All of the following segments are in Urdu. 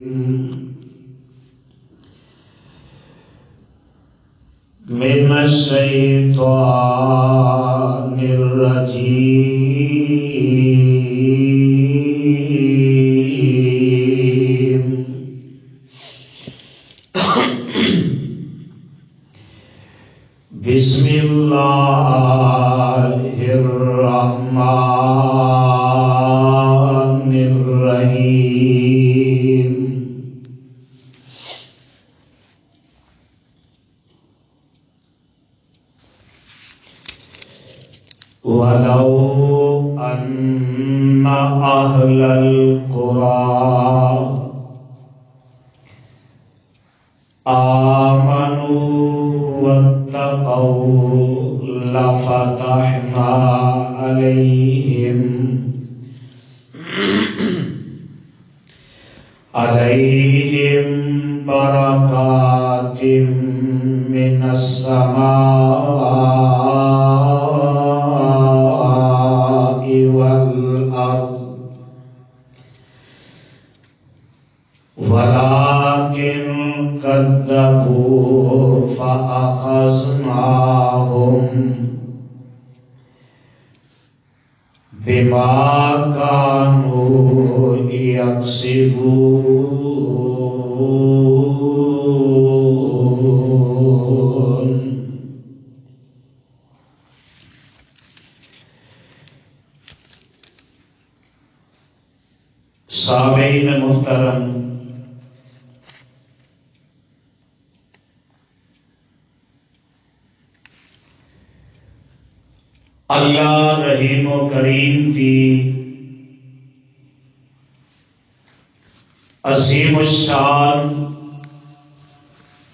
من الشیطان الرجیم بسم اللہ الرحمن الرحیم وَلَوْ أَنَّ أَهْلَ الْقُرَىٰ آمَنُوا وَاتَّقَوْا لَفَتَحْنَا عَلَيْهِمْ بَرَكَاتٍ مِّنَ السَّمَاءِ وَالْأَرْضِ وَلَٰكِن كَذَّبُوا فَأَخَذْنَاهُم بِمَا كَانُوا يَكْسِبُونَ۔ سامعین محترم، اللہ رحیم و کریم کی عظیم الشان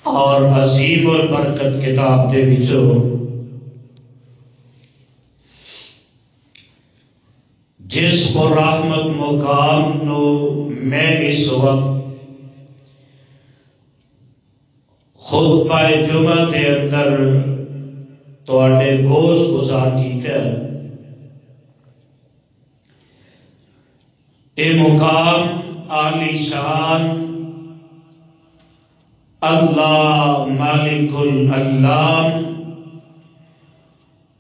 اور عظیم البرکت کتاب دے وچوں جس کو رحمت مقام نو میں اس وقت خطبہ جمعہ دے اندر تواڈے گوش گزار کیتا ہے۔ اے مقام عالی شان اللہ مالک العلام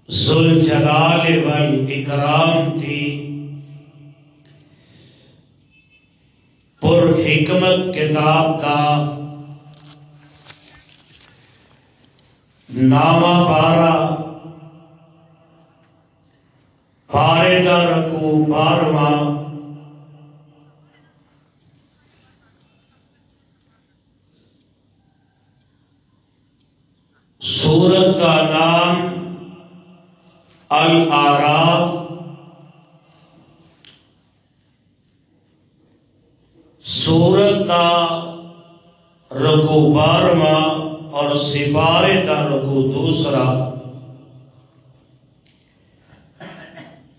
ذوالجلال والاکرام دی پر حکمت کتاب دا نامہ بارہ پارے دا رکوع 12واں سورت کا نام الاعراف، سورت کا رکوع 12واں اور سپارے کا رکوع دوسرا۔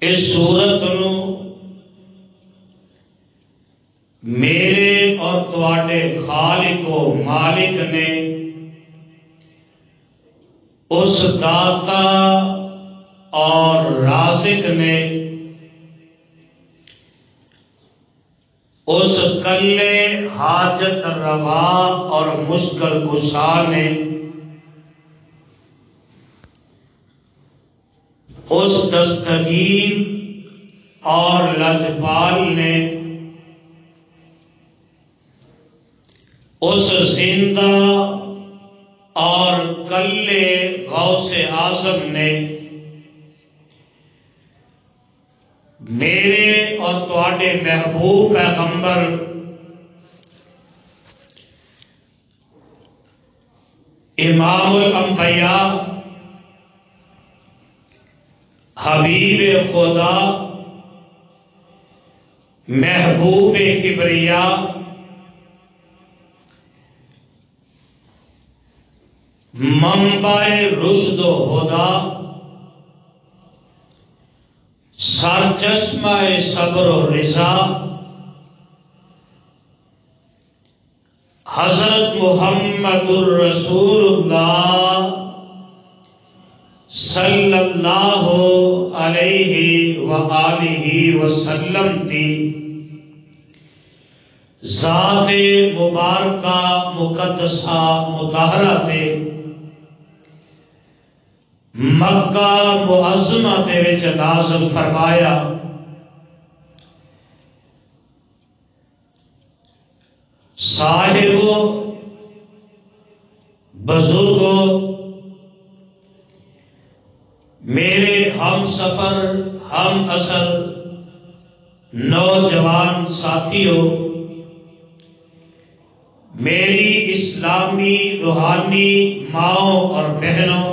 اس سورت نو میرے اور تواڈے خالق و مالک نے اس داتا اور رازق نے اس کلے حاجت روا اور مشکل کشا نے اس دستگیر اور لجپال نے اس زندہ اور کلے غوث اعظم نے میرے اور تواڈے محبوب پیغمبر امام الانبیاء حبیب خدا محبوب کبریا منبع رشد و ہدا سرچشمہ صبر و رضا حضرت محمد الرسول اللہ صلی اللہ علیہ وآلہ وسلم دی ذات مبارکہ مقدسہ مطہرہ تے مکہ معظمہ دے وچ نازل فرمایا۔ صاحبو بزرگوں، میرے ہم سفر ہم اصل نوجوان ساتھیوں، میری اسلامی روحانی ماؤں اور بہنوں،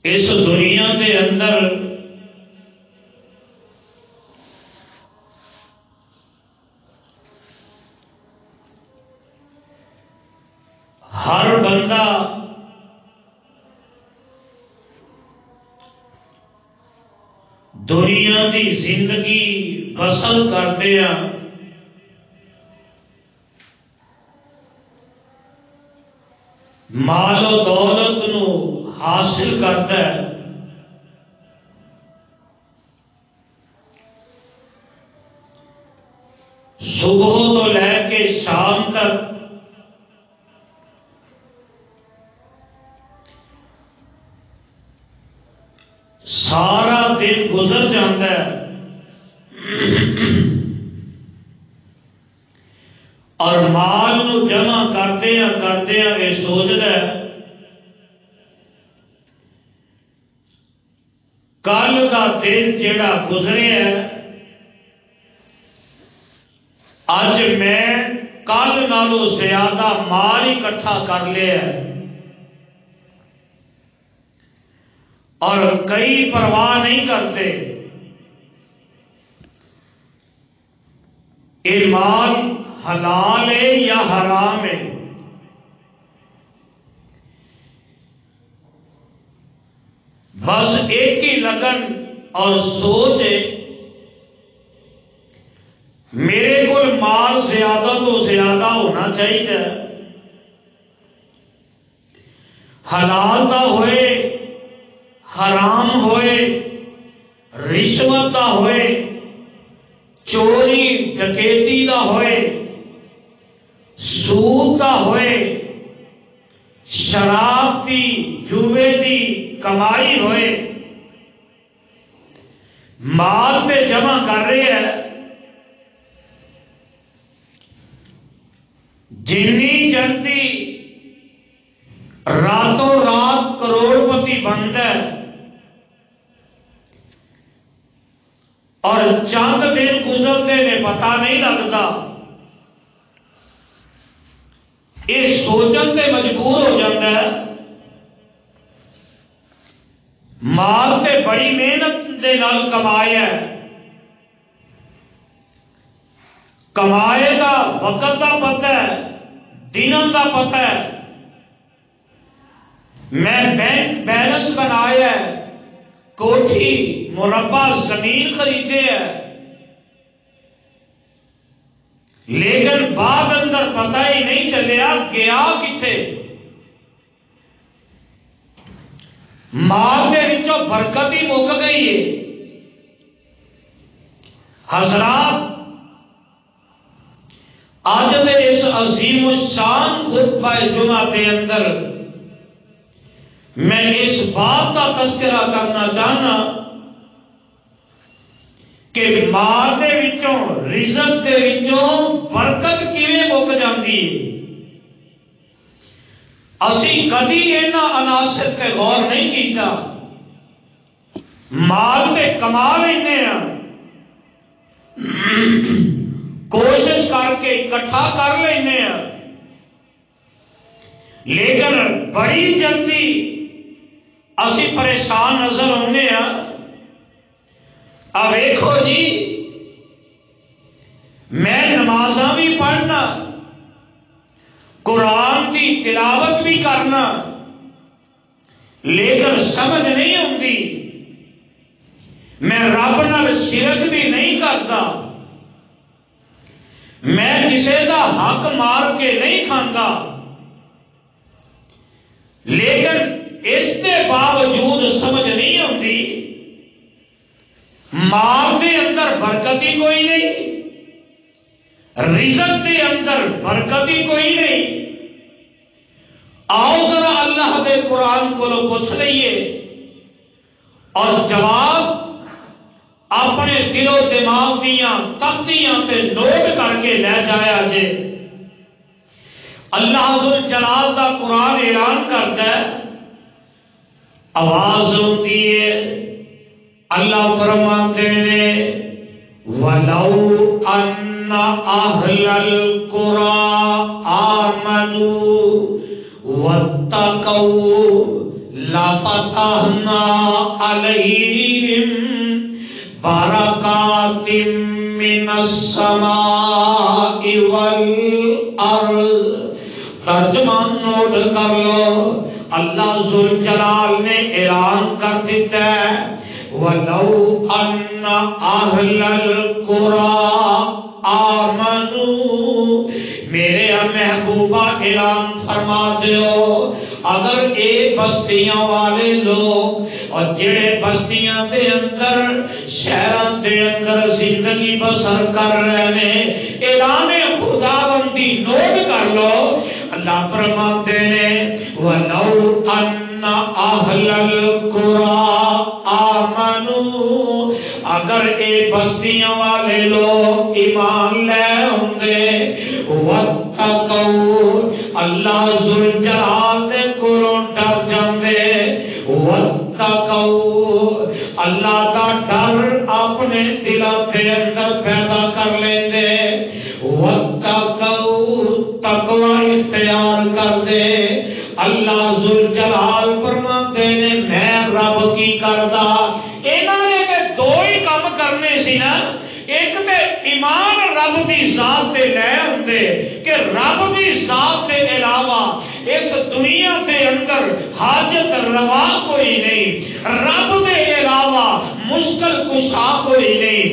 اس دنیا کے اندر ہر بندہ دنیا کی زندگی بسر کرتے ہیں مال و دولت نو حاصل کرتا ہے، صبح تو لے کے شام تک سارا دن گزر جاتا ہے اور مال نو جمع کرتے ہیں یہ سوچتا ہے کل کا دن جیڑا گزرے ہے اج میں کل نالوں زیادہ مال اکٹھا کر لیا ہے، اور کئی پرواہ نہیں کرتے یہ مال حلال ہے یا حرام ہے۔ بس ایک ہی لگن اور سوچ ہے میرے کو مال زیادہ تو زیادہ ہونا چاہیے، حلال دا ہوئے حرام ہوئے، رشوت دا ہوئے، چوری ڈکیتی دا ہوئے، سود دا ہوئے، شراب دی جوے دی کمائی ہوئے، مال پہ جمع کر رہے ہیں۔ جنی جلدی راتوں رات کروڑ پتی بنتا ہے اور چند دن گزرتے نے پتہ نہیں لگتا، یہ سوچن تے مجبور ہو جاتا ہے مال تے بڑی محنت دے نال کمایا ہے، کمائے دا وقت دا پتہ ہے، دنوں دا پتہ ہے، میں بینک بیلنس بنایا ہے، کوٹھی مربع زمین خریدے ہے، لیکن بعد اندر پتہ ہی نہیں چلیا گیا کتھے، مال دے وچوں برکت ہی مک گئی ہے۔ حضرات آج دے اس عظیم الشان خطبہ جمعہ کے اندر میں اس بات کا تذکرہ کرنا چاہنا کہ مال دے وچوں رزق دے وچوں برکت کیویں مک جاندی ہے۔ اسی کدی انہاں عناصر تے غور نہیں کیتا، مال تے کما لینے ہیں، کوشش کر کے اکٹھا کر لینے ہیں، لیکن بڑی جلدی اسی پریشان نظر آنے ہیں۔ اب دیکھو جی میں نمازاں بھی پڑھنا، قرآن کی تلاوت بھی کرنا، لیکن سمجھ نہیں آتی، میں رب نال شرک بھی نہیں کرتا، میں کسی کا حق مار کے نہیں کھانا، لیکن اس کے باوجود سمجھ نہیں آتی مال دے اندر برکت ہی کوئی نہیں، رزق دے اندر برکت ہی کوئی نہیں۔ آؤ ذرا اللہ دے قرآن کو پوچھ لئیے اور جواب اپنے دل و دماغ دیاں تختیاں تے نوٹ کر کے لے جایا جے۔ اللہ ذوالجلال دا قرآن اعلان کرتا ہے، آواز ہوتی ہے، اللہ فرماتے ہیں وَلَوْ أَنَّ أَهْلَ الْقُرَىٰ آمَنُوا وَاتَّقَوْا لَفَتَحْنَا عَلَيْهِمْ بَرَكَاتٍ مِّنَ السَّمَاءِ وَالْأَرْضِ۔ ترجمان نوٹ کر لو، اللہ ذوالجلال نے اعلان کر دیتا ہے وَلَوْ أَنَّ أَهْلَ الْقُرَىٰ آمَنُوا، میرے محبوبہ اعلان فرما دیو اگر اے بستیاں والے لوگ اور جڑے بستیاں دے اندر شہران دے اندر زندگی بسر کر رہے ہیں، اعلان خداوندی نوٹ کر لو، اللہ فرماتے ہیں وَلَوْ أَنَّ أَهْلَ الْقُرَىٰ آمَنُوا، اگر اے بستیاں والے لوگ ایمان لے ہوندے، وَاتَّقَوْا، اللہ ذوالجلال دے کولوں ڈر جاندے، وَاتَّقَوْا، اللہ دا ڈر اپنے دلاں دے اندر پیدا کر لیندے، وَاتَّقَوْا، تقوی اختیار کر دے۔ اللہ ذوالجلال فرماتے ہیں میں رب کی کردا، انہاں نے تے دو ہی کام کرنے سی نا، ایک تے ایمان رب دی ذات تے لے ہوندے کہ رب دی ذات کے علاوہ اس دنیا کے اندر حاجت روا کوئی نہیں، رب دے علاوہ مشکل کشا کوئی نہیں،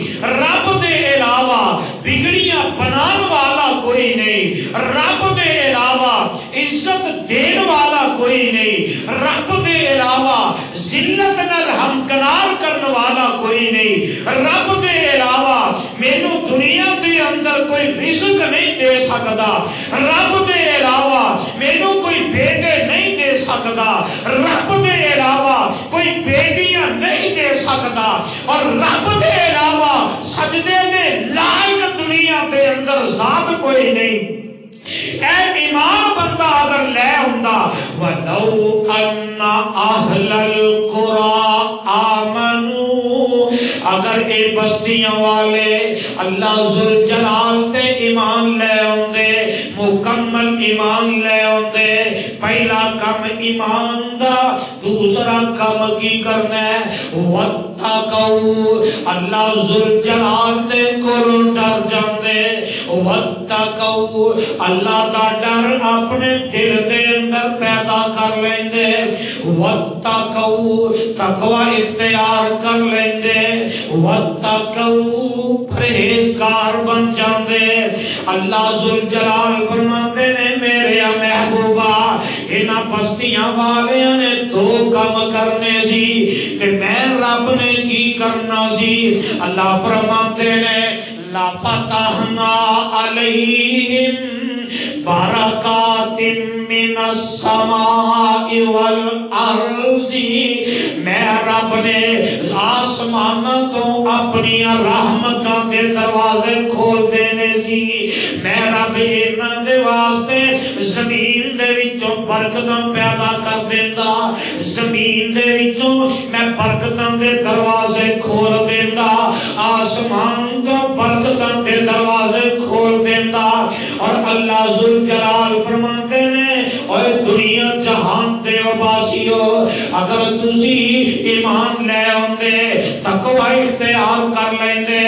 رب دے علاوہ بگڑیاں بنان والا کوئی نہیں، رب دے علاوہ عزت دین والا کوئی نہیں، رب دے علاوہ ذلت نال ہمکنار کرنے والا کوئی نہیں، رب دے علاوہ مینوں دنیا دے اندر کوئی رزق نہیں دے سکتا، رب دے علاوہ مینوں کوئی بیٹے نہیں دے سکتا، رب دے علاوہ کوئی بیٹیاں نہیں دے سکتا، اور رب دے علاوہ سجدے دے لائق دنیا دے اندر ذات کوئی نہیں۔ اے ایمان بندہ اگر لے ہوندا وَلَوْ أَنَّ أَهْلَ الْقُرَىٰ آمَنُوا، اگر اے بستیاں والے اللہ ذوالجلال تے ایمان لے ہوندے، مکمل ایمان لے ہوندے، پہلا کم ایمان دا، دوسرا کم کی کرنا ہے وَاتَّقَوْا، اللہ ذوالجلال تے کولوں ڈر جاندے، وَاتَّقَوْا، اللہ دا ڈر اپنے دل دے اندر پیدا کر لیندے، وَاتَّقَوْا، تقوی اختیار کر لیندے، وَاتَّقَوْا، پرہیزگار بن جاندے۔ اللہ ذوالجلال فرماتے نے میرے محبوبہ انہاں بستیاں والیاں نے دو کام کرنے سی کہ میں رب نے کی کرنا سی۔ اللہ فرماتے نے لَفَتَحْنَا عَلَيْهِمْ بَرَكَاتٍ مِّنَ السَّمَاءِ وَالْأَرْضِ، میں رب نے آسمانوں تو اپنی رحمتاں کے دروازے کھول دینے سی، میں رب انہاں دے واسطے زمین دے وچوں برکتاں پیدا کر دیندا، زمین دے وچوں میں برکتاں دے دروازے کھول دیندا، آسمان تو برکتاں دے دروازے کھول دیندا۔ اور اللہ ذوالجلال فرماتے ہیں اور دنیا جہان دے وباسیو اگر تسی ایمان لے ہوندے، تقوی اختیار کر لیندے،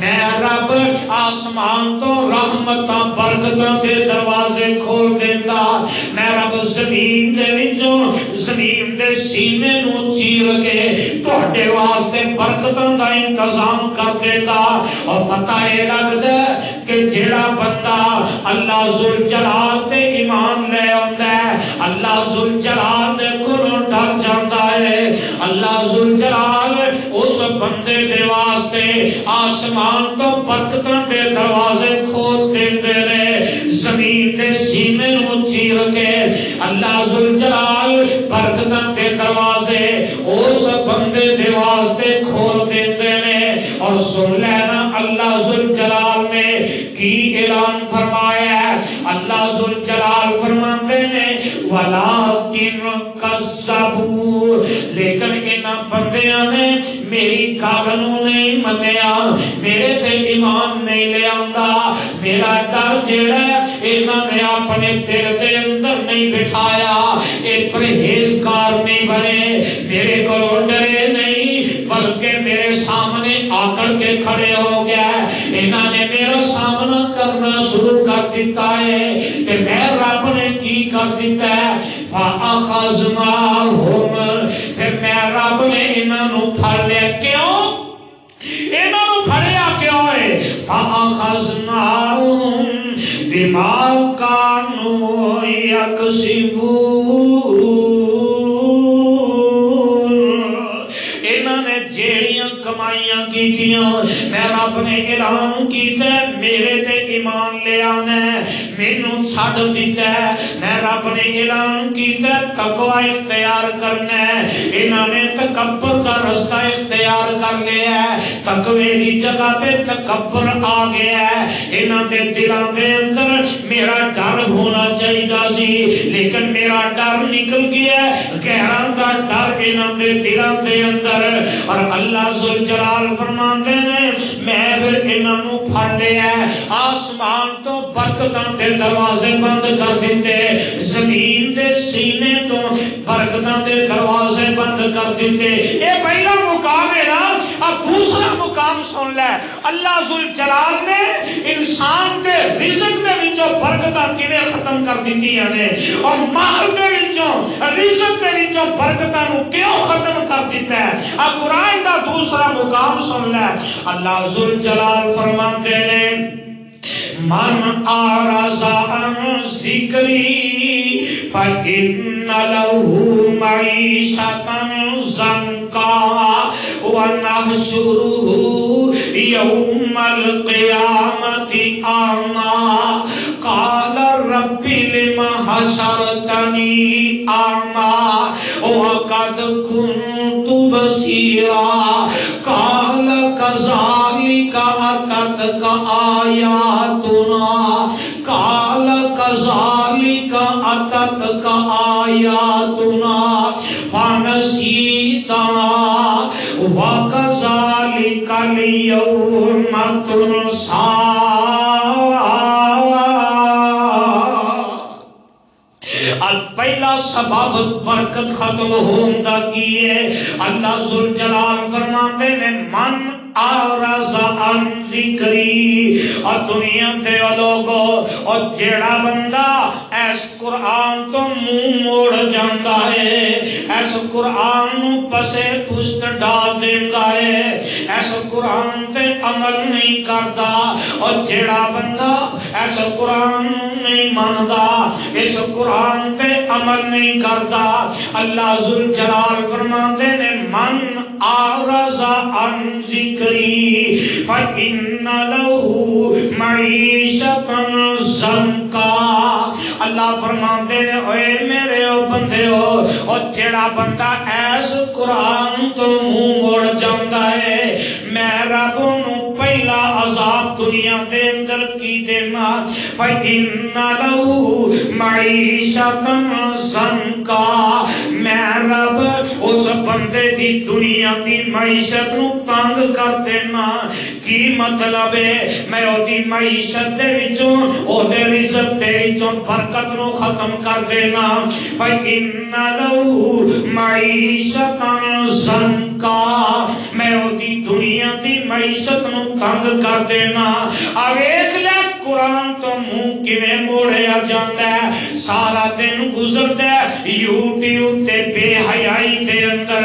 میں رب آسمان تو رحمتاں برکتاں دے دروازے کھول دیندا، میں رب زمین دے وچوں زمین دے سینے نو چیر کے تہاڈے واسطے برکتاں دا انتظام کر دیندا۔ اور پتہ اے لگدا کہ جڑا بندہ اللہ ذوالجلال تے ایمان لے آندا ہے، اللہ ذوالجلال دے کولوں ڈر جاندا ہے، اللہ ذوالجلال اس بندے دے واسطے آسمان تو برکتاں دے دروازے کھول دیندے رہے، زمین دے سینے نو چیر کے اللہ ذوالجلال برکتاں دے دروازے اس بندے دے واسطے کھول دیندے نے۔ اور سن لینا اللہ ذوالجلال نے کی اعلان فرمایا ہے، اللہ ذوالجلال فرماتے ہیں وَلَٰكِنْ كَذَّبُوا، لیکن انہاں بندیاں نے میری گل نو نہیں منیا، میرے تے ایمان نہیں لے آندا، میرا ڈر جڑا انہاں نے اپنے دل دے اندر نہیں بٹھایا، اے پرہیزگار نہیں بنے، میرے کو ڈرے نہیں بلکہ میرے سامنے آ کر کے کھڑے ہو گیا، انہاں نے میرا سامنا کرنا شروع کر دیتا ہے، کہ میں رب نے کی کر دیتا ہے فَأَخَذْنَاهُمْ، پھر میں رب نے انہاں نو پھڑ لیا، کیوں انہاں نو پھڑیا کیوں ہے؟ فَأَخَذْنَاهُمْ بِمَا كَانُوا يَكْسِبُونَ، انہاں نے جیڑیاں کمائیاں کیتیاں میں رب نے اعلان کیتا ہے میرے تے ایمان لے آنا ہے، مینوں چھڈ دیتا ہے، میں رب نے اعلان کیتا ہے تقوی اختیار کرنا ہے، انہاں نے تکبر کا رستہ اختیار کر لیا ہے، تقوی دی جگہ تے تکبر آ گیا ہے، انہاں دے دلاں دے اندر میرا ڈر ہونا چاہیے سی لیکن میرا ڈر نکل گیا، غیراں دا ڈر انہاں دے دلاں دے اندر، اور اللہ ذوالجلال فرماندے نے میں پھر انہاں نو پھڑ لیا، آسمان تو برکتاں دے دروازے بند کر دیتے، زمین دے سینے تو برکتاں دے دروازے بند کر دیتے۔ یہ پہلا مقام ہے نا، اب دوسرا مقام سن لے، اللہ ذوالجلال نے انسان دے رزق دے وچوں برکتاں کیویں ختم کر دتیاں نے، اور مال دے وچوں رزق دے وچوں برکتاں نو کیوں ختم کر دیتا ہے۔ اب قرآن کا دوسرا مقام سن لے، اللہ ذوالجلال فرماتے نے من اعرض عن ذکری فإن له معیشة ضنکا ونحشره یوم القیامة اعمی قال رب لم حشرتنی اعمی وقد كنت بصیرا قال كذلك أتتك آیاتنا قال كذلك أتتك آیاتنا فنسیتها وكذلك اليوم تنسى۔ پہلا سبب برکت ختم ہوندہ کی ہے، اللہ ذوالجلال فرماتے نے من اعرض عن ذکری، اور دنیا دے لوگوں اور جیڑا بندہ اس قرآن تو منہ موڑ جاندا ہے، اس قرآن نو پسے پشت ڈال دیندا ہے، اس قرآن تے عمل نہیں کردا، اور جیڑا بندہ اس قرآن نو نہیں ماندا، اس قرآن تے عمل نہیں کردا، اللہ ذوالجلال فرماتے نے من اعرض عن ذکری فإن له معیشة ضنکا، اللہ فرماتے نے اے میرے او بندے ہو، اور جڑا بندہ ایس قرآن تو منہ موڑ جاندا ہے میں رب نو پہلا عذاب دنیا دے اندر کی دینا، فإن له معیشة ضنکا، میں رب اس بندے دی دنیا دی معیشت نو تنگ کر دینا۔ کی مطلب ہے میں او دی معیشت دے وچوں او دے رزق دے وچوں برکت نو ختم کر دینا، فإن له معیشة ضنکا، میں او دی دنیا دی معیشت نو تنگ کر دینا۔ ویکھ لے قرآن تو منہ کیویں موڑیا جاندا ہے، سارا دن گزردا ہے یوٹیوب تے بے حیائی دے اندر،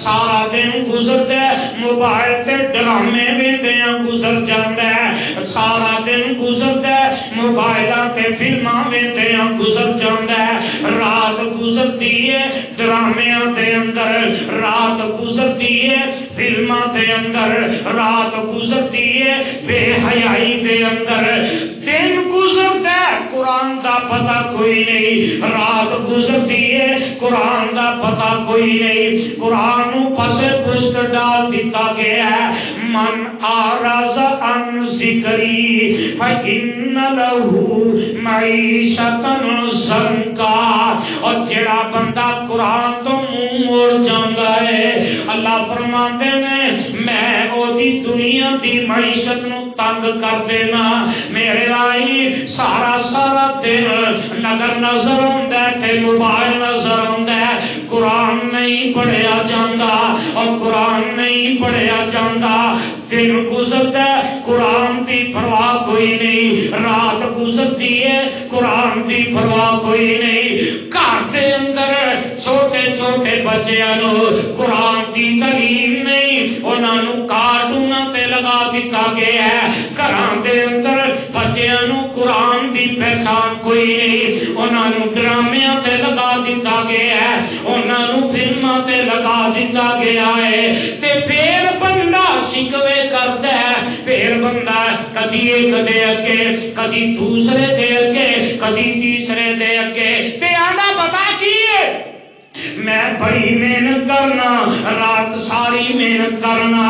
سارا دن گزردا ہے موبائل تے ڈرامے ویندیاں گزر جاندا ہے، سارا دن گزردا ہے موبائلاں تے فلماں ویندیاں گزر جاندا ہے، رات گزرتی ہے ڈرامیاں دے اندر، رات گزرتی ہے فلماں دے اندر، رات گزرتی ہے بے حیائی دے اندر، دن گزرتا ہے قرآن دا پتہ کوئی نہیں، رات گزرتی ہے قرآن دا پتہ کوئی نہیں۔ قرآن نو پسے پشت ڈال دیتا گیا ہے، من اعرض عن ذکری فإن له معیشۃ ضنکا، اور جڑا بندہ قرآن تو منہ موڑ جاندا ہے اللہ فرماندے نے میں او دی دنیا دی معیشت نو تنگ کر دینا۔ میرے رائی سارا سارا دن نگر نظر ہوندا ہے تے موبائل نظر ہوندا ہے، قرآن نہیں پڑھیا جاندا اور قرآن نہیں پڑھیا جاندا، دن گزرتا ہے قرآن دی پرواہ کوئی نہیں، رات گزرتی ہے قرآن دی پرواہ کوئی نہیں۔ گھر دے اندر چھوٹے چھوٹے بچیاں نو قرآن دی تعلیم نہیں، انہاں نو کارٹوناں تے لگا دتا گیا ہے۔ گھراں دے اندر بچیاں نو قرآن دی پہچان کوئی نہیں، انہاں نو ڈرامیاں تے لگا دتا گیا ہے، انہاں نو فلماں تے لگا دتا گیا ہے، تے پھر بندہ شکوے کرتا ہے، پھر بندہ کدی ایک دے اگے کدی دوسرے دے اگے کدی تیسرے دے اگے تے آنا پتا کی ہے میں بڑی محنت کرنا، رات ساری محنت کرنا،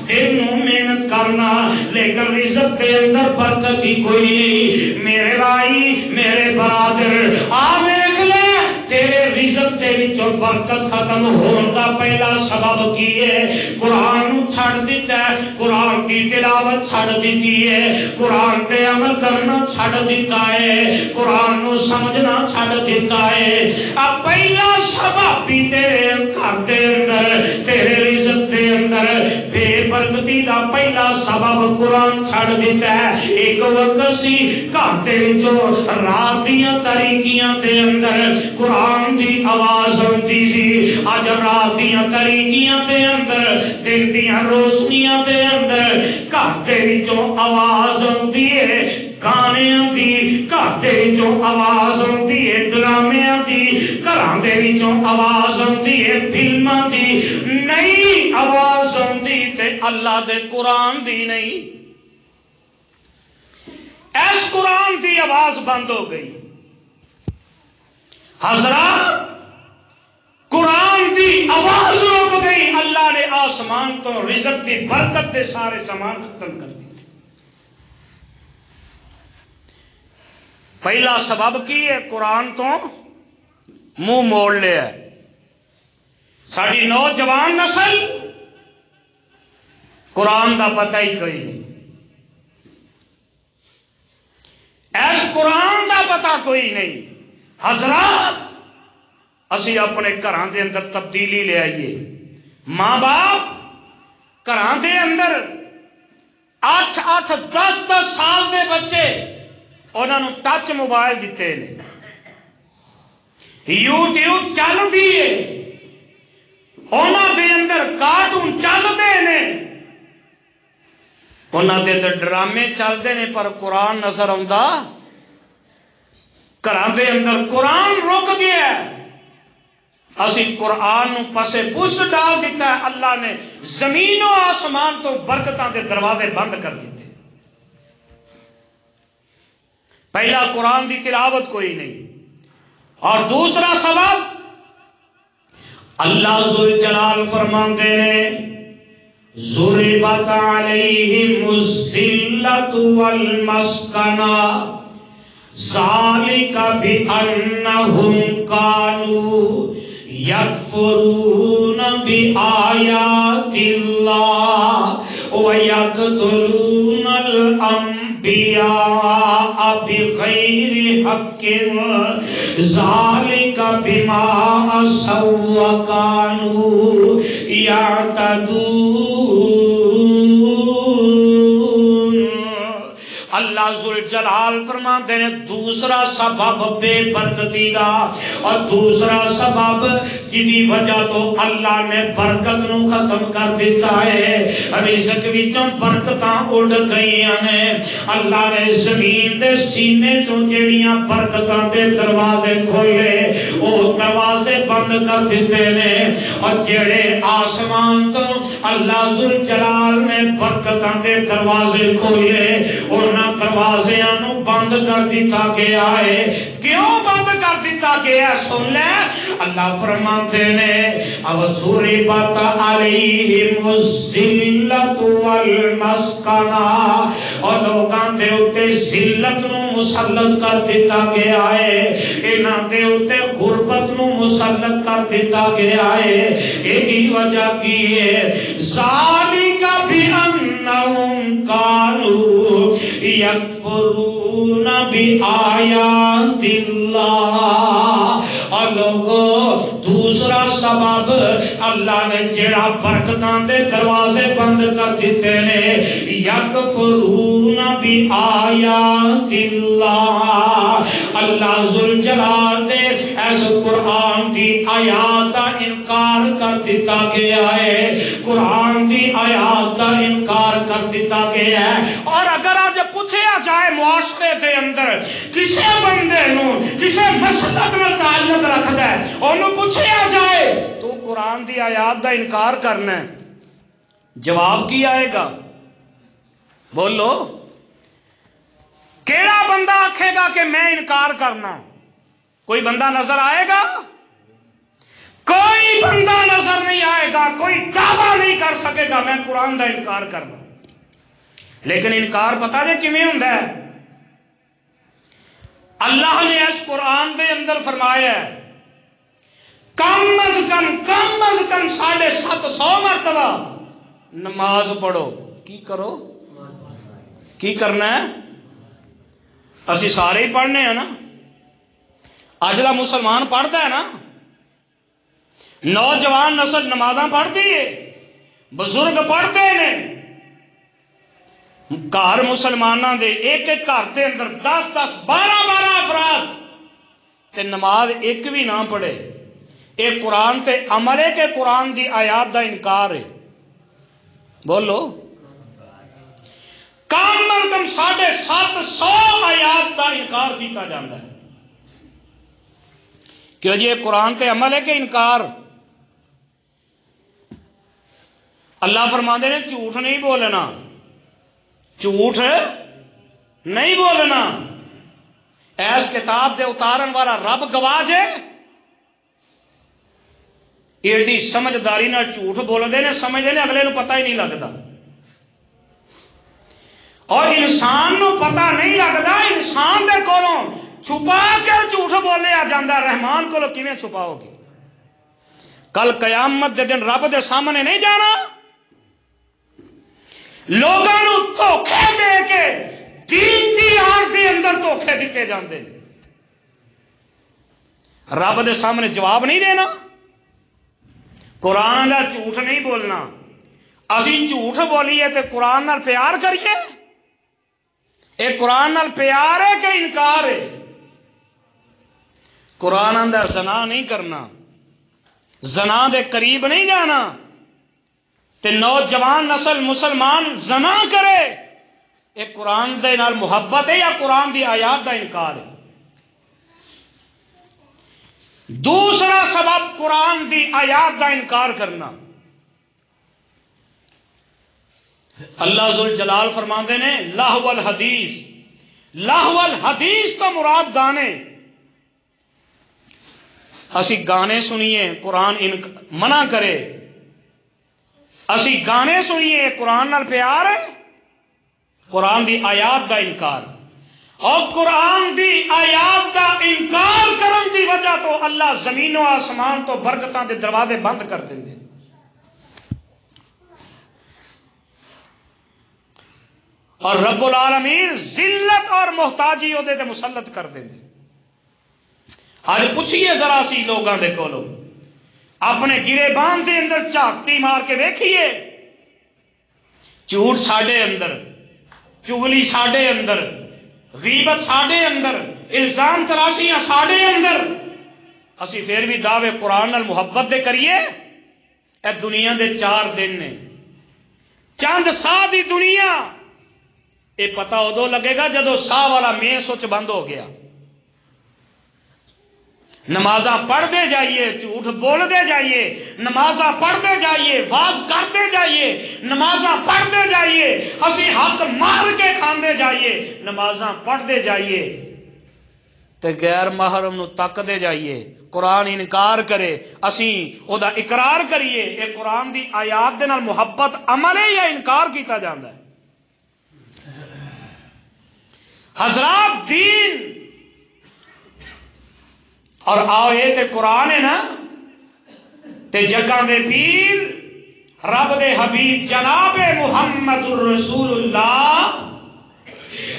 دن نو محنت کرنا، لیکن رزق کے اندر برکت ہی کوئی نہیں۔ میرے بھائی میرے برادر آ دیکھ لے تیرے رزق دے وچوں برکت ختم ہون دا پہلا سبب کی ہے؟ قرآن نو چھڑ دیتا ہے، قرآن کی تلاوت چھڑ دیتی ہے، قرآن تے عمل کرنا چھڑ دیتا ہے، قرآن نو سمجھنا چھڑ دیتا ہے۔ اب پہلا سبب بھی تیرے گھر دے اندر تیرے رزق دے اندر بے برکتی دا پہلا سبب قرآن چھڑ دیتا ہے۔ ایک وقت سی گھر دے وچوں رات دیاں تاریکیاں دے اندر قرآن دی آواز ہوندی سی، اج رات دیاں تاریکیاں دے اندر دن دیاں روشنیاں دے اندر گھر دے وچوں آواز ہوندی ہے گانیاں دی، گھر دے وچوں آواز ہوندی ہے ڈرامیاں دی، گھراں دے وچوں آواز ہوندی ہے فلماں دی، نئی آواز ہوندی تے اللہ دے قرآن دی نہیں۔ ایس قرآن دی آواز بند ہو گئی۔ حضرات قرآن دی آواز رک گئی، اللہ نے آسمان تو رزق دی برکت دے سارے سامان ختم کر دیے۔ پہلا سبب کی ہے؟ قرآن تو منہ موڑ لیا۔ ساری نوجوان نسل قرآن دا پتہ ہی کوئی نہیں، ایس قرآن دا پتہ کوئی نہیں۔ حضرات اسی اپنے گھراں دے اندر تبدیلی لے آئیے۔ ماں باپ گھراں دے اندر 8 10 سال دے بچے انہاں نوں ٹچ موبائل دیتے نے، یوٹیوب چل دیے، انہاں دے اندر کارٹون چلتے نے، انہاں دے اندر ڈرامے چلتے نے، پر قرآن نظر آਉਂدا؟ گھراں دے اندر قرآن رک گیا۔ اسی قرآن نو پسے پشت ڈال دیتا ہے، اللہ نے زمین و آسمان تو برکتاں دے دروازے بند کر دیتے۔ پہلا قرآن دی تلاوت کوئی نہیں، اور دوسرا سبب اللہ ذوالجلال فرماندے نے ضربت علیہم الذلۃ والمسکنہ ذالک بأنہم کانوا یکفرون بآیات اللہ ویقتلون الانبیاء بغیر حق ذالک بما عصوا وکانوا یعتدون۔ اللہ ذوالجلال فرماتے ہیں دوسرا سبب بے برکتی دا اور دوسرا سبب جدی وجہ تو اللہ نے برکت نو ختم کر دیتا ہے، رزق وچوں برکتاں اڑ گئیاں نے، اللہ نے زمین دے سینے چوں جڑیاں برکتاں دے دروازے کھولے او دروازے بند کر دیتے نے، اور جڑے آسمان تو اللہ ذوالجلال نے برکتاں دے دروازے کھولے انہاں دروازیاں نو بند کر دیتا گیا ہے۔ کیوں بند کر دیتا گیا؟ سن لے، اللہ فرماتے نے اب ضربت علیہم الذلۃ والمسکنہ، اور لوگاں دے اوتے ذلت نو مسلط کر دیتا گیا ہے، انہاں دے اوتے غربت نو مسلط کر دیتا گیا ہے۔ ایہی وجہ کی ہے ذالک بأنہم قالوا یکفرون بآیات اللہ، اور لوگوں دوسرا سبب اللہ نے جڑا برکتاں دے دروازے بند کر دیتے نے، یکفرون بآیات اللہ، اللہ ذوالجلال دے اس قرآن دی آیات دا انکار کر دیتا گیا ہے، قرآن دی آیات دا انکار کر دیتا گیا ہے۔ اور اگر آج پوچھا جائے معاشرے دے اندر کسے بندے نو کسے مسلک نال تعلق رکھدا ہے، انہوں پوچھا جائے تو قرآن دی آیات دا انکار کرنا ہے، جواب کی آئے گا؟ بولو، کیڑا بندہ آکھے گا کہ میں انکار کرنا؟ کوئی بندہ نظر آئے گا؟ کوئی بندہ نظر نہیں آئے گا، کوئی دعویٰ نہیں کر سکے گا میں قرآن دا انکار کرنا۔ لیکن انکار پتہ جے کیویں ہوندا ہے؟ اللہ نے اس قرآن دے اندر فرمایا ہے کم از کم 750 مرتبہ نماز پڑھو۔ کی کرو؟ کی کرنا ہے؟ اسی سارے ہی پڑھنے ہیں نا، اج دا مسلمان پڑھتا ہے نا، نوجوان نسل نمازاں پڑھتی ہے، بزرگ پڑھتے ہیں، گھر مسلمانوں دے ایک ایک گھر دے اندر 10 12 افراد تے نماز ایک بھی نہ پڑھے، ایک قرآن تے عمل ہے کہ قرآن دی آیات دا انکار ہے؟ بولو، کم از کم 750 آیات دا انکار کیتا جاتا ہے۔ کہ یہ قرآن تے عمل ہے کہ انکار؟ اللہ فرماتے ہیں جھوٹ نہیں بولنا، جھوٹ نہیں بولنا، ایس کتاب دے اتارن والا رب گواہ جے، ایڈی سمجھداری نال جھوٹ بولتے ہیں، سمجھتے ہیں اگلے نو پتہ ہی نہیں لگتا، اور انسان نو پتہ نہیں لگتا، انسان دے کولوں چھپا کے جھوٹ بولیا جاندہ، رحمان کو کیویں چھپاؤ گے؟ کل قیامت دے دن رب دے سامنے نہیں جانا، لوگوں نو دھوکے دے کے دین دی آڑ دے اندر دھوکے دیتے جاندے، رب دے سامنے جواب نہیں دینا۔ قرآن دا جھوٹ نہیں بولنا، اسی جھوٹ بولیے تے قرآن نال پیار کریے، اے قرآن نال پیار ہے کہ انکار ہے؟ قرآن اندر زنا نہیں کرنا، زنا دے قریب نہیں جانا، تے نوجوان نسل مسلمان زنا کرے، ایک قرآن دے نال محبت ہے یا قرآن دی آیات دا انکار ہے؟ دوسرا سبب قرآن دی آیات دا انکار کرنا، اللہ ذوالجلال فرماندے نے لہو الحدیث، لہو الحدیث تو مراد گانے، اسی گانے سنیے قرآن منع کرے، اسی گانے سنیے قرآن نال پیار ہے؟ قرآن دی آیات دا انکار، اور قرآن دی آیات دا انکار کرن دی وجہ تو اللہ زمین و آسمان تو برکتاں دے دروازے بند کر دیں دے۔ اور رب العالمین ذلت اور محتاجی عہدے تے مسلط کر دیں دے۔ آج پوچھئے ذرا سی لوگاں دے کولو، اپنے گریبان دے اندر جھاکتی مار کے دیکھیے، جھوٹ ساڈے اندر، چغلی ساڈے اندر، غیبت ساڈے اندر، الزام تراشیاں ساڈے اندر، اسی پھر بھی دعوے قرآن نال محبت دے کریے. اے دنیا دے 4 دن نے، چند ساہ دی دنیا. یہ پتہ ادو لگے گا جدو ساہ والا مین سوچ بند ہو گیا. نمازاں پڑھتے جائیے، جھوٹ بولتے جائیے، نمازاں پڑھتے جائیے، واز کرتے جائیے، نمازاں پڑھتے جائیے، اسی حق مار کے کھاندے جائیے، نمازاں پڑھتے جائیے تے غیر محرم نو تکدے جائیے. قرآن انکار کرے اسی او دا اقرار کریے. اے قرآن دی آیات دے نال محبت عمل ہے یا انکار کیتا جاندا ہے؟ حضرات دین اور آؤ یہ تے قرآن ہے نا تے جگہ دے پیر رب دے حبیب جناب محمد الرسول اللہ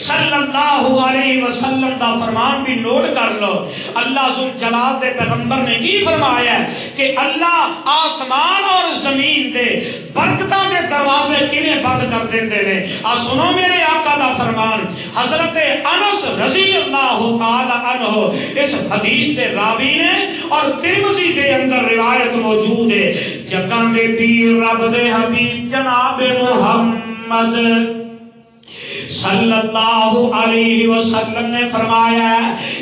صلی اللہ علیہ وسلم دا فرمان بھی نوٹ کر لو. اللہ ذل جلال دے پیغمبر نے کی فرمایا ہے کہ اللہ آسمان اور زمین دے برکتاں دے دروازے کیویں بند کر دیندے نے. آ سنو میرے آقا دا فرمان. حضرت انس رضی اللہ تعالی عنہ اس حدیث دے راوی نے اور ترمذی دے اندر روایت موجود ہے. جگہ دے پیر رب دے حبیب جناب محمد صلی اللہ علیہ وسلم نے فرمایا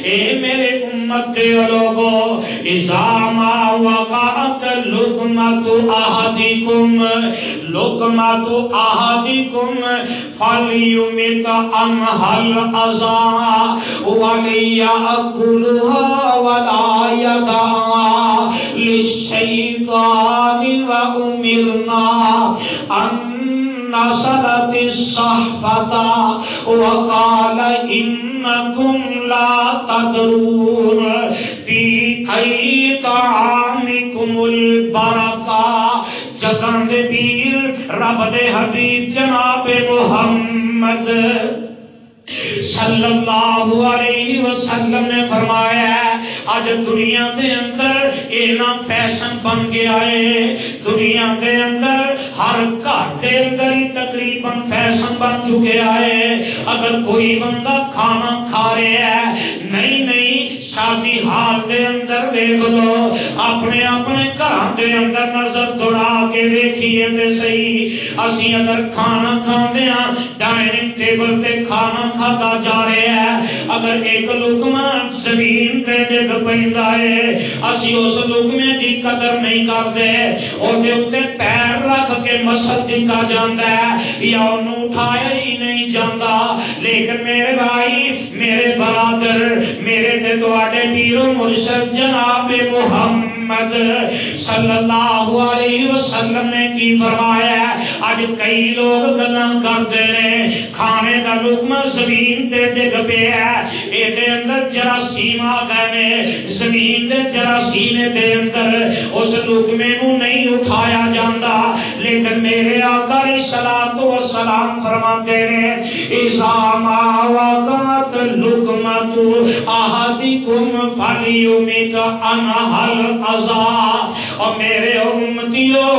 اے میرے امت کے لوگو اذا ما وقعت لقمۃ احدکم فلیمت عنها الاذى وليأكلها ولا يدعها للشيطان وأمرنا أن نصرت الصحفة وقال إنكم لا تدرون في أي طعامكم البركة. جگہ دے پیر رب دے حبیب جناب محمد صلی اللہ علیہ وسلم نے فرمایا آج دنیا دے اندر اینا فیشن بن گیا ہے. دنیا دے اندر ہر گھر دے اندر ہی تقریباً فیشن بن چکا ہے. اگر کوئی بندہ کھانا کھا رہا ہے نہیں شادی حال دے اندر دیکھ لو اپنے اپنے گھراں دے اندر نظر دوڑا کے دیکھیے تے صحیح. اسی اگر کھانا کھاندے ہاں ڈائننگ ٹیبل تے کھانا کھاتا جا رہا ہے اگر ایک لقمہ زمین تے ڈگ پیندا ہے اسی اس لقمے دی قدر نہیں کرتے. اودے اوتے پیر رکھ کے مسل دتا جاندا ہے یا اونوں اٹھایا ہی نہیں جاندا. لیکن میرے بھائی میرے برادر میرے تے تواڈے پیر و مرشد جناب محمد صلی اللہ علیہ وسلم نے کی فرمایا آج کئی لوگ گلاں کرتے ہیں کھانے دا لقمہ زمین تے ڈگ پیا اے دے اندر جراثیم آ گئے نے زمین دے جراثیم دے اندر اس لقمے نو نہیں اٹھایا جاندا. لیکن میرے آقا علیہ الصلوۃ والسلام فرماتے ہیں اذا ما وقعت لقمۃ احدکم فلیمت عنها الاذى. اور میرے امتیو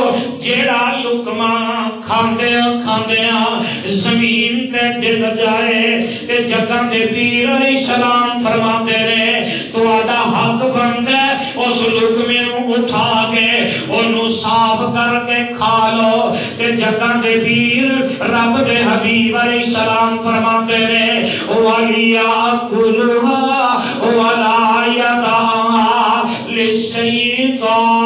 جیڑا لقمہ کھاندیاں زمین تے ڈگ جائے تے جگہ دے پیر علیہ السلام فرماتے نے تہاڈا حق بندا ہے اس لقمے نو اٹھا کے اونوں صاف کر کے کھا لو. تے جگہ دے پیر رب دے حبیب علیہ السلام فرماتے نے وَلِيَأْكُلُهَا وَلَا يَدَعَهَا لِلشَّيْطَانِ.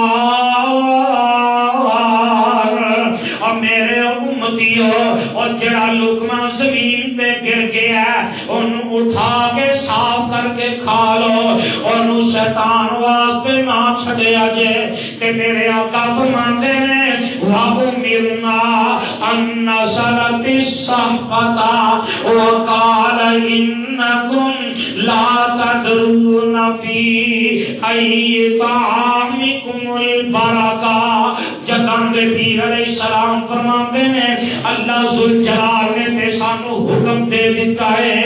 اور میرے امتیو اور جڑا لقمہ زمین تے گر گیا انہوں اٹھا کے صاف کر کے کھا لو انہوں شیطان واسطے نہ چھڑیا جے. کہ میرے آقا فرماتے ہیں وَأُمِرْنَا أَن نَّصَرَتِ الصَّحْفَةَ وَقَالَ إِنَّكُمْ لَا تَدْرُونَ فِي أَيِّ طَعَامِكُمُ الْبَرَكَةُ. جگہ دے پیر علیہ السلام فرماتے ہیں اللہ ذل جلال نے تے سانو حکم دے دیتا ہے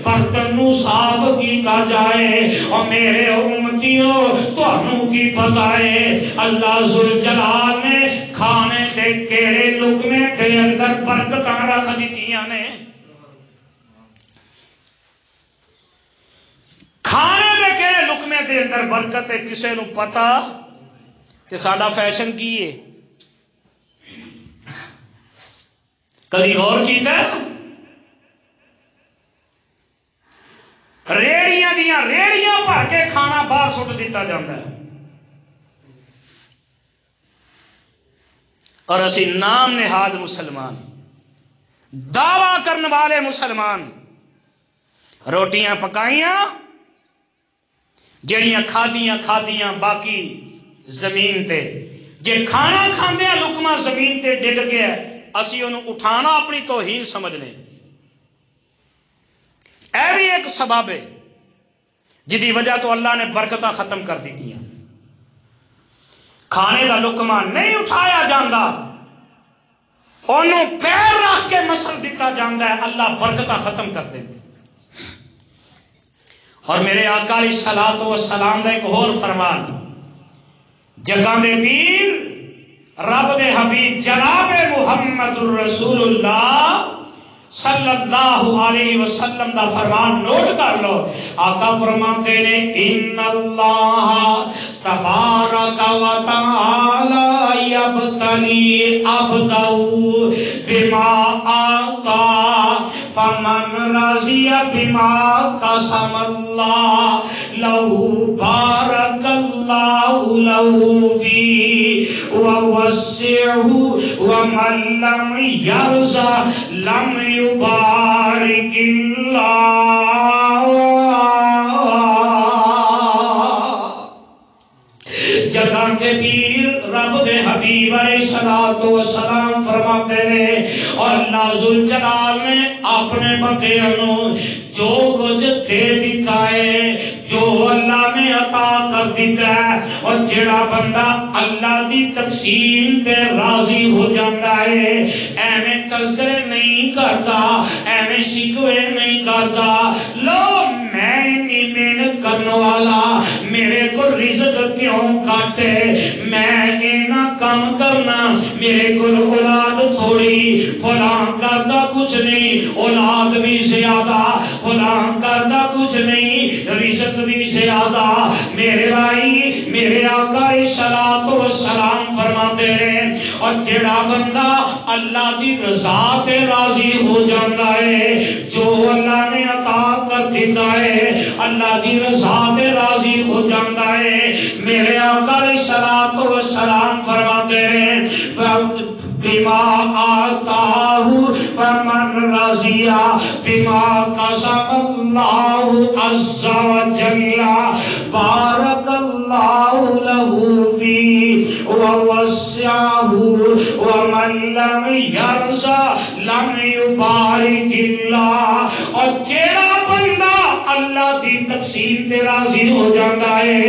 برتن نو صاف کیتا جائے. اور میرے امتیو تانوں کی پتہ ہے اللہ ذل جلال نے کھانے دے کیڑے لقمے دے اندر برکتاں رکھ دتیاں نے. کھانے دے کیڑے لقمے دے اندر برکت ہے کسے نو پتا کہ ساڈا فیشن کی ہے؟ کدی غور کیتا ہے؟ ریڑیاں دیاں ریڑیاں بھر کے کھانا باہر سٹ دیتا جاتا ہے، اور اسی نام نہاد مسلمان، دعویٰ کرنے والے مسلمان روٹیاں پکائیاں جڑیاں کھادیاں باقی زمین تے، جے کھانا کھاندے ہیں لقمہ زمین تے ڈگ گیا اسی انہوں اٹھانا اپنی توہین سمجھنے، اے بھی ایک سبب ہے جدی وجہ تو اللہ نے برکتاں ختم کر دی تھی۔ کھانے کا لقمہ نہیں اٹھایا جاندہ، انہوں پیر رکھ کے مسل دیتا جاندہ ہے، اللہ برکتاں ختم کر دیتے۔ اور میرے آقا علیہ الصلوۃ والسلام دا ایک اور فرمان، جگاں دے پیر رب دے حبیب جناب محمد الرسول اللہ صلی اللہ علیہ وسلم دا فرمان نوٹ کر لو۔ آقا فرماتے نے ان اللہ تبارک و تعالی یبتلی عبدہ بما آتا فمن رضی بما قسم اللہ لہو بارک اللہ لہو فی ووسعہ ومن لم یرضى لم یبارک اللہ۔ جگہ کے پیر رب دے حبیب علیہ الصلوۃ والسلام فرماتے ہیں اور اللہ ذوالجلال نے اپنے بندیوں جو کچھ دے دیتا ہے، جو اللہ نے عطا کر دیتا ہے، اور جڑا بندہ اللہ دی تقسیم تے راضی ہو جاتا ہے ایویں تذکرے نہیں کرتا، ایویں شکوے نہیں کرتا، لو میں اتنی محنت کرنے والا میرے کو رزق کیوں کاٹے، میں اینا کام کرنا میرے کو اولاد تھوڑی، فلاں کرتا کچھ نہیں اولاد بھی زیادہ، فلاں کرتا کچھ نہیں رزق بھی زیادہ۔ میرے بھائی میرے آقا علیہ الصلوۃ والسلام فرماتے ہیں اور جڑا بندہ اللہ دی رضا تے راضی ہو جاتا ہے، جو اللہ نے عطا کر دیتا ہے اللہ دی رضا تے راضی ہو جاتا ہے، میرے آقا علیہ الصلوۃ والسلام فرماتے ہیں بما آتاہ فمن رضی بما قسم اللہ عز وجل بارک اللہ لہ فی ووسعہ ومن لم یرضى لم یبارک اللہ۔ اور جیڑا بندہ اللہ دی تقسیم تے راضی ہو جاتا ہے،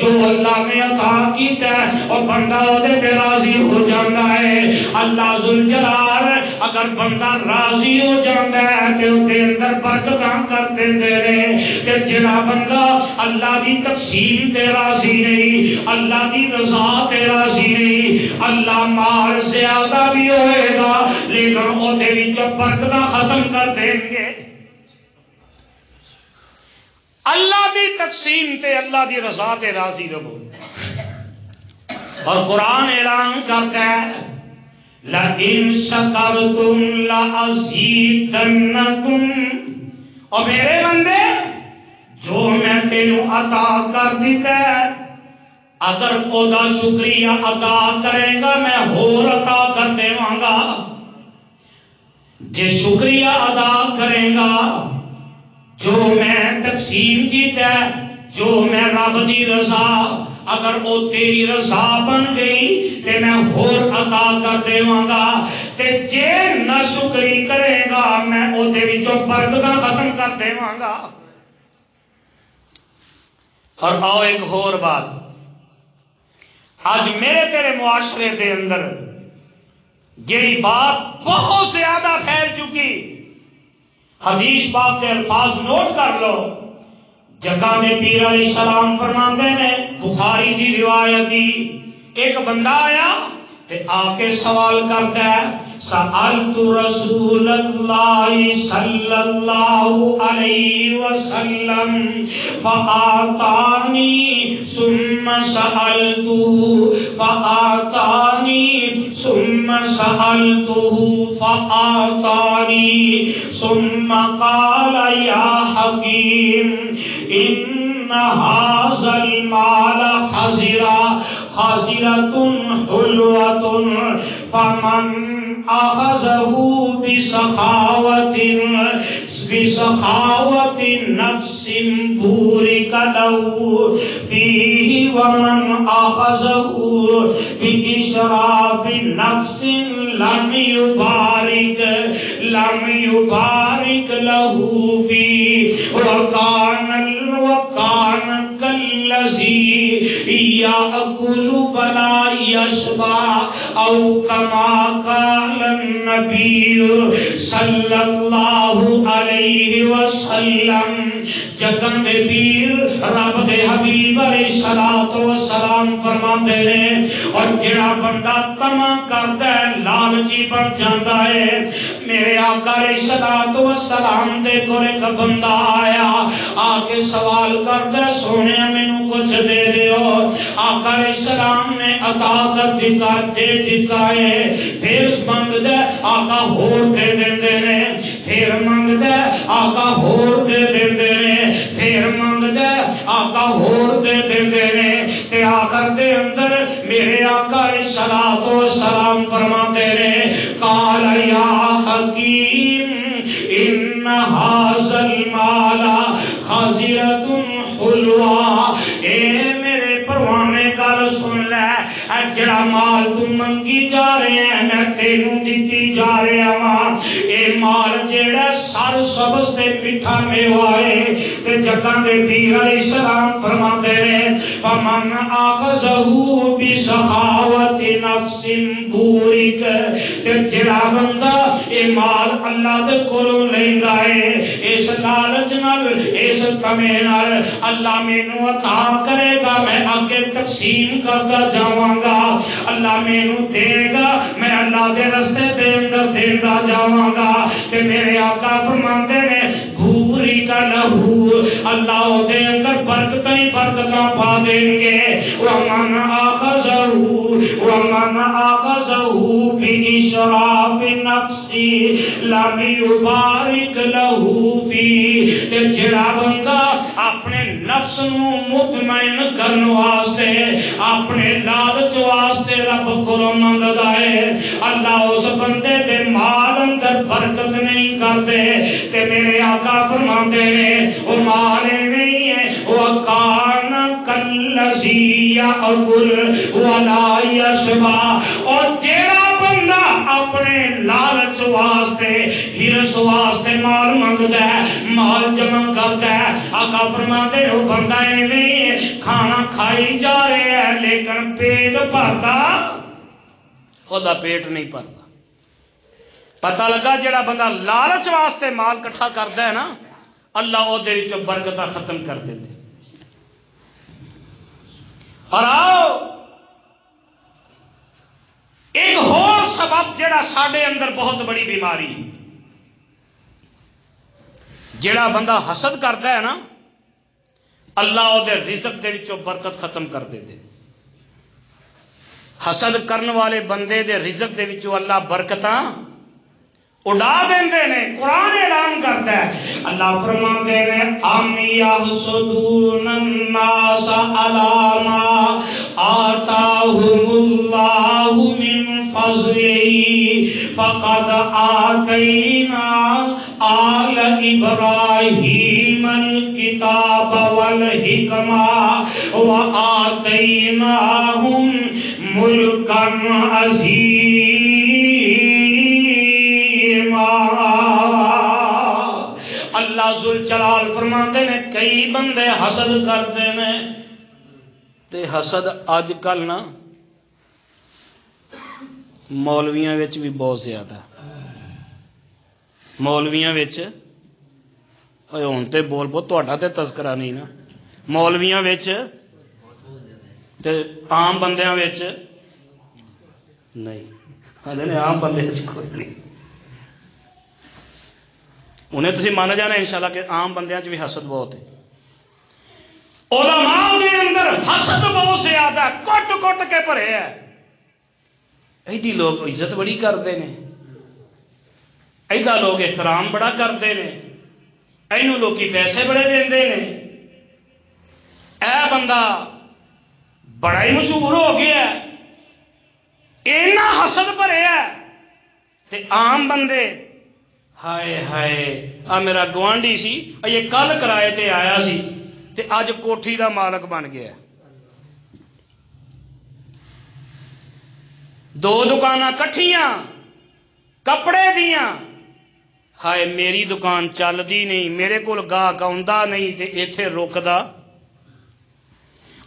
جو اللہ نے عطا کیتا ہے اور بندہ دے تے راضی ہو جاتا ہے، اللہ ذوالجلال اگر بندہ راضی ہو جاتا ہے تے اودے اندر برکتاں کر دیندے نے، تے جڑا بندہ اللہ دی تقسیم تے راضی نہیں، اللہ دی رضا تے راضی نہیں، اللہ مال زیادہ بھی ہوئے گا لیکن اودے وچوں برکتاں ختم کر دیں گے۔ اللہ دی تقسیم تے اللہ دی رضا تے راضی رہو۔ اور قرآن اعلان کرتا ہے لَئِن شَكَرْتُمْ لَأَزِيدَنَّكُمْ، اور میرے بندے جو میں تینوں عطا کر دیتا ہے اگر او دا شکریہ ادا کرے گا میں ہور عطا کر دیواں گا، جے شکریہ ادا کرے گا جو میں تقسیم کیتا ہے، جو میں رب دی رضا اگر وہ تیری رضا بن گئی تے میں ہور عطا کر دیواں گا، تے جے نہ شکری کرے گا میں او دے وچوں برکتاں ختم کر دیواں گا۔ اور آؤ ایک اور بات، آج میرے تیرے معاشرے دے اندر جڑی بات بہت زیادہ پھیل چکی، حدیث پاک کے الفاظ نوٹ کر لو، جگہ دے پیر علیہ السلام فرماندے نے بخاری دی روایت دی، ایک بندہ آیا تے آ کے سوال کرتا ہے، سألت رسول اللہ صلی اللہ علیہ وسلم فآتانی ثم سألته فآتانی ثم سألته فآتانی ثم قال یا حکیم ان هذا المال حاضرة حلوة فمن أخذه بسخاوة نفس بورك له فيه ومن أخذه بإشراف نفس لم يبارك له فيه وكان كالذي يأكل ولا يشبع أو كما قال النبي صلی اللہ علیہ وسلم. جدن دے پیر رب دے حبیب علیہ الصلوۃ والسلام فرماندے نے اور جڑا بندہ تما کردا ہے لالچی بن جاندا ہے. میرے آقا علیہ الصلوۃ والسلام دے کول ایک بندہ آیا آ کے سوال کردا سونے مینوں کچھ دے دیو. آقا علیہ السلام نے عطا کر دتا دے دتا ہے. پھر منگدا آقا ہور دے دیندے نے. پھر منگدا آقا ہور دے دیندے نے. پھر منگدا آقا ہور دے دیندے نے. تے آخر دے اندر میرے آقا علیہ الصلوۃ والسلام فرماتے نے قال یا حکیم ان هذا المال حاضرة حلوة. اے میرے پروانے گل سن لے جڑا مال تو منگی جا رہے ہیں میں تینوں دیتی جا رہا ہاں. اے مال جڑا سر سبز تے میٹھا میوہ ہے. تے جگہ دے پیر علیہ السلام فرماتے ہیں فمن آخذہ بسخاوت نفس بورک. تے جڑا بندہ اے مال اللہ دے کولوں لیندا ہے اس لالچ نال اس کمے نال اللہ مینوں عطا کرے گا میں آگے تقسیم کرتا جاواں گا. اللہ مینوں دے گا میں اللہ دے رستے دے اندر دیندا جاواں گا. تے میرے آقا فرماندے نے بھوری کا لہو اللہ دے اندر برکتاں ہی برکتاں پا دیں گے. ومن آخذہ بإشراف نفسی لم یبارک لہو فی. تے جڑا بندہ اپنے نفس نو مطمئن کرن واسطے اپنے لالچ واسطے رب کو منگدا ہے اللہ اس بندے دے مال اندر برکت نہیں کرتے. تے میرے آقا فرماتے ہیں وہ مال نہیں ہے وہ کان کالذی یاکل ولا یشبع. اور جیڑا بندہ اپنے لالچ واسطے ہرس واسطے مال منگدا ہے مال جمع کرتا ہے آقا فرماتے ہیں وہ بندہ ایویں کھانا کھائی جا رہے ہیں لیکن پیٹ بھرتا خدا پیٹ نہیں بھرتا. پتہ لگا جڑا بندہ لالچ واسطے مال کٹھا کرتا ہے نا اللہ او دے وچوں برکتاں ختم کر دیندے. اور آؤ ایک اور سبب جڑا ساڈے اندر بہت بڑی بیماری جڑا بندہ حسد کرتا ہے نا اللہ او دے رزق دے وچوں برکت ختم کر دے. حسد کرن والے بندے دے رزق دے وچوں اللہ برکتاں اڑا دیندے نے. قرآن اعلان کرتا ہے اللہ فرماتے ہیں ام یحسدون الناس علی ما آتاہم اللہ من فضلہ فقد آتینا آل ابراہیم الکتاب والحکمہ وآتیناہم ملکا عظیما. اللہ ذوالجلال فرماتے نے کئی بندے حسد کرتے ہیں تے حسد اج کل نا مولویاں وچ بھی بہت زیادہ. مولویاں وچ ہن تے بول پو تہاڈا تے تذکرہ نہیں نا مولویاں وچ تے عام بندیاں وچ نہیں. آدھے عام بندے کوئی نہیں. انہیں تسی مان جانا انشاءاللہ کہ عام بندیاں بھی حسد بہت ہے. علماء دے اندر حسد بہت زیادہ کٹ کٹ کے بھرے ہے. ایدی لوگ عزت بڑی کرتے ہیں، ایدا لوگ احترام بڑا کرتے ہیں، اینو لوکی پیسے بڑے دیندے ہیں، اے بندہ بڑا ہی مشہور ہو گیا ہے، اینا حسد بھرے ہے. تے عام بندے ہائے ہائے آ میرا گوانڈی سی یہ کل کرائے تے آیا سی تے اج کوٹھی دا مالک بن گیا. 2 دکاناں کٹھیاں کپڑے دیاں، ہائے میری دکان چلدی نہیں، میرے کول گاہک آوندا نہیں تے ایتھے رکدا.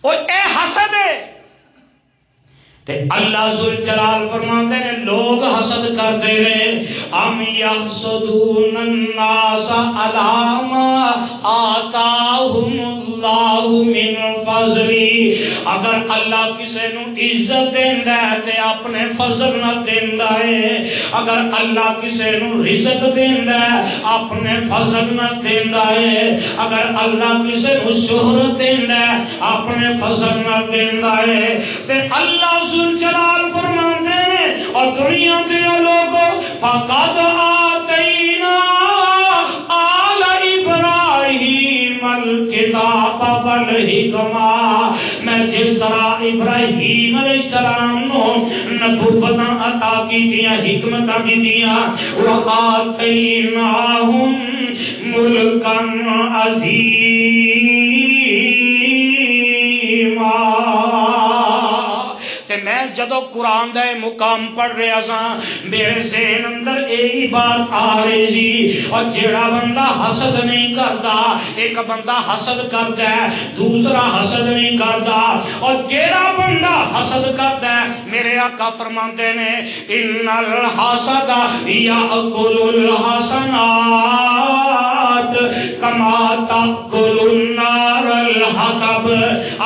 او اے حسد ہے. تے اللہ ذوالجلال فرماتے ہیں لوگ حسد کرتے ہیں. ام یحسدون الناس علی ما آتاہم اللہ من فضلی. اگر اللہ کسی نو عزت دیندا ہے تے اپنے فضل نہ دیندا ہے. اگر اللہ کسی نو رزق دیندا ہے اپنے فضل نہ دیندا ہے. اگر اللہ کسی نو شہرت دیندا ہے اپنے فضل نہ دیندا ہے. تے اللہ ذوالجلال فرماتے ہیں اور دنیا دے لوگوں فقد آتینا آل ابراہیم الکتاب والحکمہ. میں جس طرح ابراہیم علیہ السلام نو نبوتاں عطا کیتیاں حکمتاں دتیاں وآتیناہم ملکا عظیما. میں جدو قرآن دا مقام پڑھ رہا سا میرے ذہن اندر یہی بات آ رہی سی. اور جیڑا بندہ حسد نہیں کرتا، ایک بندہ حسد کرتا ہے دوسرا حسد نہیں کرتا. اور جیڑا بندہ حسد کرتا ہے میرے آقا فرماتے نے ان الحسد یاکل الحسنات کما تاکل النار الحطب.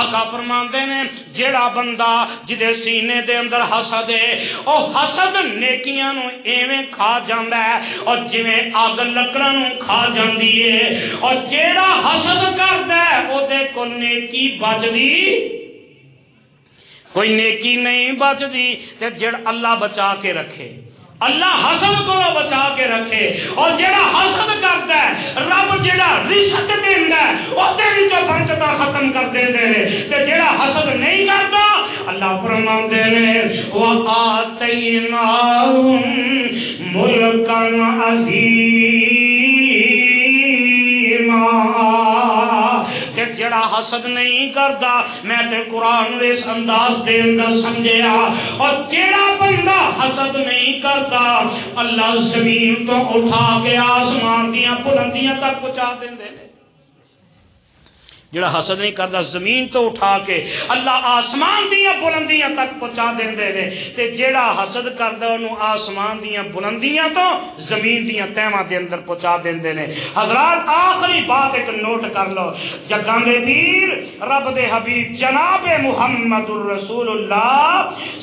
آقا فرماتے نے جیڑا بندہ جدے سینے دے اندر حسد ہے او حسد نیکیاں نو ایویں کھا جاندا ہے اور جویں اگ لکڑاں نو کھا جاندی ہے. اور جیڑا حسد کردا ہے او دے کو نیکی بچدی کوئی نیکی نہیں بچدی. تے جڑ اللہ بچا کے رکھے، اللہ حسد کو بچا کے رکھے. اور جڑا حسد کرتا ہے رب جڑا رزق دیندا ہے او دے وچوں برکتاں ختم کر دیندے نے. تے جڑا حسد نہیں کرتا اللہ فرماندے نے وآتیناہم ملکا عظیما. کہ جڑا حسد نہیں کرتا میں تے قرآن اس انداز دے اندر سمجھیا. اور جڑا بندہ حسد نہیں کرتا اللہ زمین تو اٹھا کے آسمان دیاں بلندیاں تک پہنچا دیندے نے. جڑا حسد نہیں کرتا زمین تو اٹھا کے اللہ آسمان دیاں بلندیاں تک پہنچا دیندے نے. تے جڑا حسد کردا انہوں آسمان دیاں بلندیاں تو زمین دیاں تہواں دے اندر پہنچا دیندے نے. حضرات آخری بات ایک نوٹ کر لو. جگاں دے پیر رب دے حبیب جناب محمد الرسول اللہ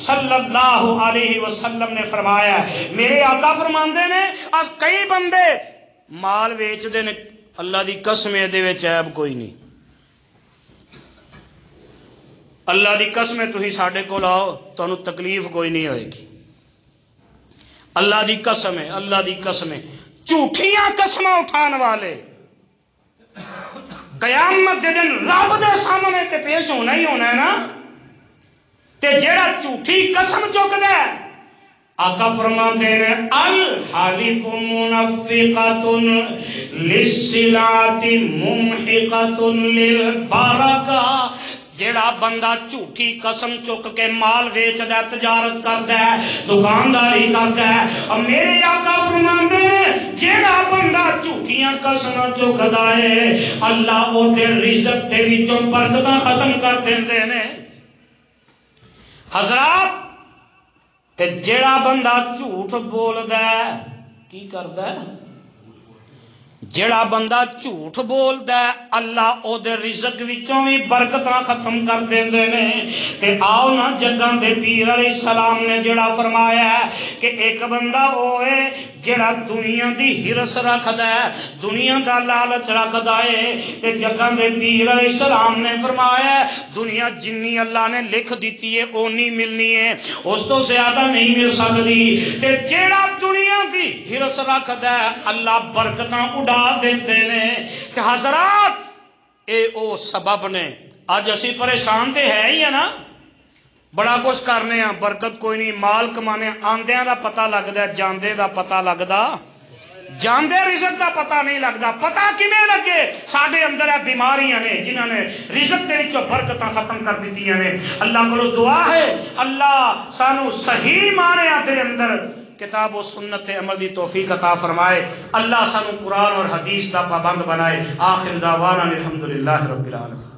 صلی اللہ علیہ وسلم نے فرمایا میرے آقا فرماندے نے اس کئی بندے مال ویچ دے نے اللہ دی قسم دے وچ عیب کوئی نہیں. اللہ دی قسم تسی ساڈے کول آؤ تانوں تکلیف کوئی نہیں ہوئے گی. اللہ دی قسم ہے، اللہ دی قسم ہے. جھوٹیاں قسماں اٹھان والے قیامت دے دن رب دے سامنے تے پیش ہونا ہی ہونا ہے نا. تے جیڑا جھوٹی قسم چکدا ہے آقا فرماتے ہیں الحلف منفقۃ للسلعۃ ممحقۃ للبرکہ. جیڑا بندہ جھوٹی قسم چک کے مال ویچدا ہے تجارت کردا ہے دکانداری کردا ہے اور میرے آقا فرماندے ہیں جیڑا بندہ جھوٹیاں قسماں چکدا ہے اللہ او دے رزق دے وچوں برکتاں ختم کر دیندے نے. حضرات تے جیڑا بندہ جھوٹ بولدا ہے کی کردا ہے جڑا بندہ جھوٹ بولدا ہے اللہ او دے رزق وچوں بھی برکتاں ختم کر دیندے نے۔ تے آؤ نا جگاں دے پیر علیہ السلام نے جڑا فرمایا ہے کہ ایک بندہ ہوئے جڑا دنیا دی ہرس رکھدا ہے، دنیا دا لالچ رکھدا ہے، تے جگاں دے پیر علیہ السلام نے فرمایا ہے دنیا جنی اللہ نے لکھ دیتی ہے اونی ملنی ہے، اس تو زیادہ نہیں مل سکتی۔ تے جڑا دنیا دی ہرس رکھدا ہے اللہ برکتاں اڑا دیندے نے۔ تے حضرات اے او سبب نے، اج اسی پریشان تے ہے ہی ہے نا، بڑا کچھ کرنے ہاں برکت کوئی نہیں، مال کمانے آندیاں دا پتہ لگدا ہے، جاندے دا پتہ لگدا، جاندے رزق دا پتہ نہیں لگدا۔ پتہ کیویں لگے؟ ساڈے اندر ہے بیماریاں نے جنہاں نے رزق دے وچوں برکتاں ختم کر دتیاں نے۔ اللہ کو دعا ہے اللہ سانو صحیح معنیاں دے اندر کتاب و سنت عمل دی توفیق عطا فرمائے، اللہ سانو قرآن اور حدیث دا پابند بنائے۔ آخر دعوانا الحمدللہ رب العالمین۔